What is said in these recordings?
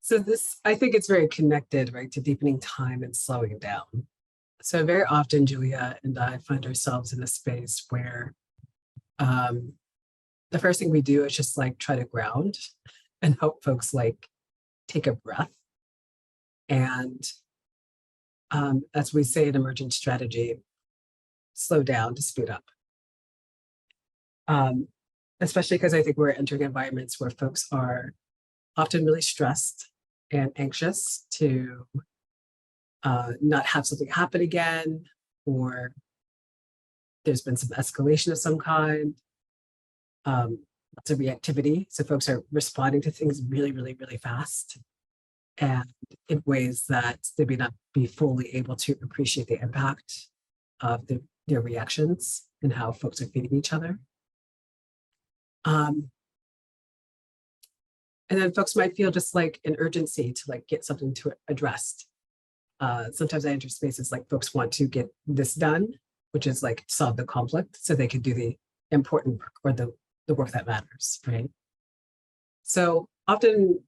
So this, I think it's very connected, right, to deepening time and slowing down. So very often, Julia and I find ourselves in a space where um, the first thing we do is just like try to ground and help folks like take a breath. And as we say in emergent strategy, slow down to speed up. Especially because I think we're entering environments where folks are often really stressed and anxious to not have something happen again, or there's been some escalation of some kind, lots of reactivity. So folks are responding to things really, really, really fast and in ways that they may not be fully able to appreciate the impact of their reactions and how folks are feeding each other. And then folks might feel just like an urgency to like get something to addressed. Sometimes I enter spaces like folks want to get this done, which is like solve the conflict so they can do the important work or the work that matters, right? So often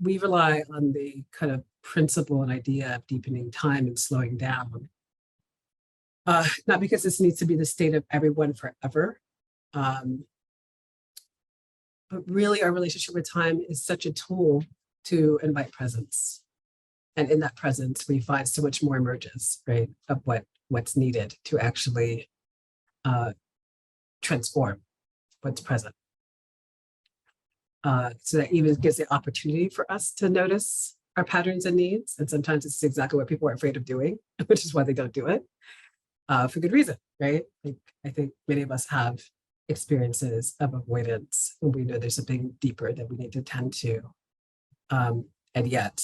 we rely on the kind of principle and idea of deepening time and slowing down. Not because this needs to be the state of everyone forever, but really our relationship with time is such a tool to invite presence. And in that presence, we find so much more emerges, right, of what's needed to actually transform what's present. So that even gives the opportunity for us to notice our patterns and needs. And sometimes it's exactly what people are afraid of doing, which is why they don't do it for good reason, right? Like, I think many of us have experiences of avoidance when we know there's something deeper that we need to tend to. And yet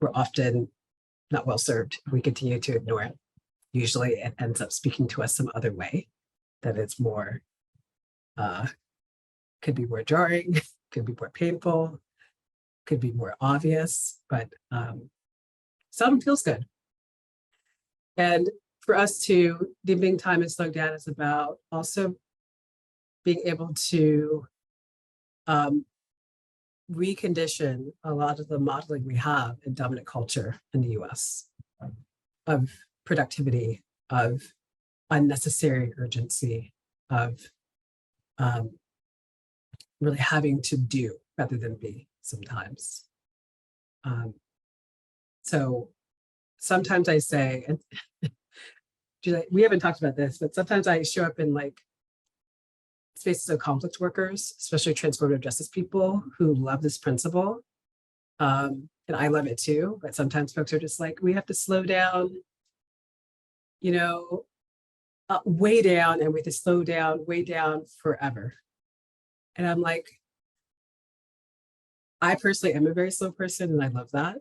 we're often not well served if we continue to ignore it. Usually it ends up speaking to us some other way that it's more, could be more jarring, could be more painful, could be more obvious, but seldom feels good. And for us to deepening time and slowing down is about also being able to recondition a lot of the modeling we have in dominant culture in the US of productivity, of unnecessary urgency, of really having to do rather than be sometimes. So sometimes I say, and we haven't talked about this, but sometimes I show up in like spaces of conflict workers, especially transformative justice people who love this principle. And I love it too, but sometimes folks are just like, we have to slow down, you know, way down, and we have to slow down, way down forever. And I'm like, I personally am a very slow person and I love that.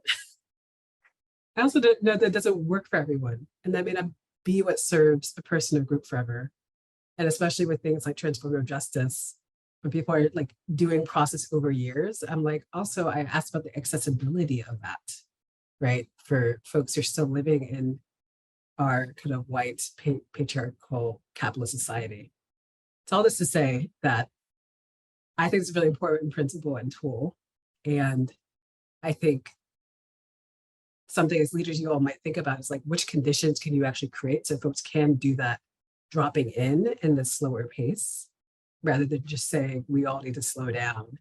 I also don't know that doesn't work for everyone. And that may not be what serves a person or group forever. And especially with things like transformative justice, when people are like doing process over years, I'm like, also I asked about the accessibility of that, right? For folks who are still living in our kind of white patriarchal capitalist society. So all this to say that I think it's a really important principle and tool. And I think something as leaders you all might think about is like, which conditions can you actually create so folks can do that dropping in the slower pace, rather than just saying we all need to slow down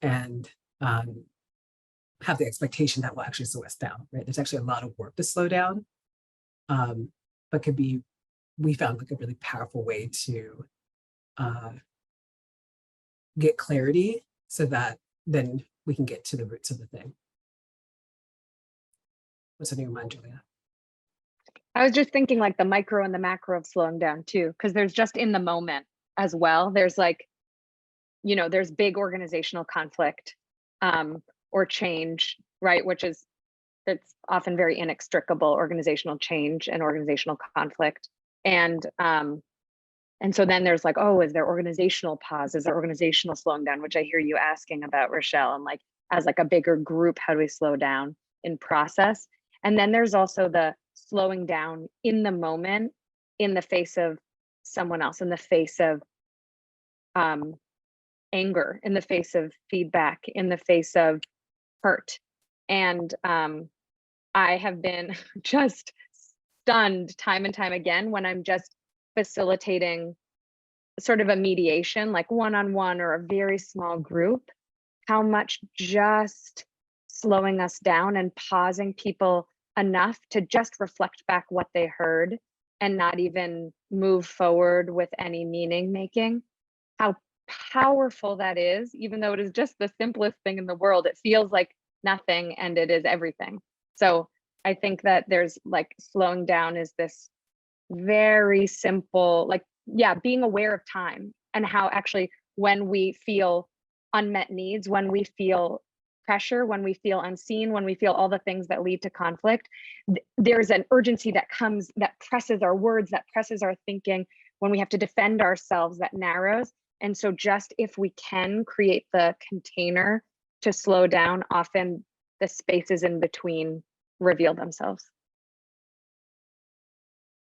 and have the expectation that will actually slow us down, right? There's actually a lot of work to slow down, but could be, we found like a really powerful way to get clarity so that then we can get to the roots of the thing. What's on your mind, Julia? I was just thinking like the micro and the macro of slowing down too, because there's just in the moment as well. There's like, you know, there's big organizational conflict or change, right? Which is, it's often very inextricable, organizational change and organizational conflict. And so then there's like, oh, is there organizational pause? Is there organizational slowing down? Which I hear you asking about, Rochelle, and like, as like a bigger group, how do we slow down in process? And then there's also the slowing down in the moment, in the face of someone else, in the face of anger, in the face of feedback, in the face of hurt, And I have been just stunned time and time again when I'm just facilitating sort of a mediation, like one-on-one or a very small group, how much just slowing us down and pausing people enough to just reflect back what they heard and not even move forward with any meaning making, how powerful that is. Even though it is just the simplest thing in the world, it feels like nothing and it is everything. So I think that there's like slowing down is this very simple, like, yeah, being aware of time and how actually when we feel unmet needs, when we feel pressure, when we feel unseen, when we feel all the things that lead to conflict, there's an urgency that comes, that presses our words, that presses our thinking. When we have to defend ourselves, that narrows. And so just if we can create the container to slow down, often the spaces in between reveal themselves.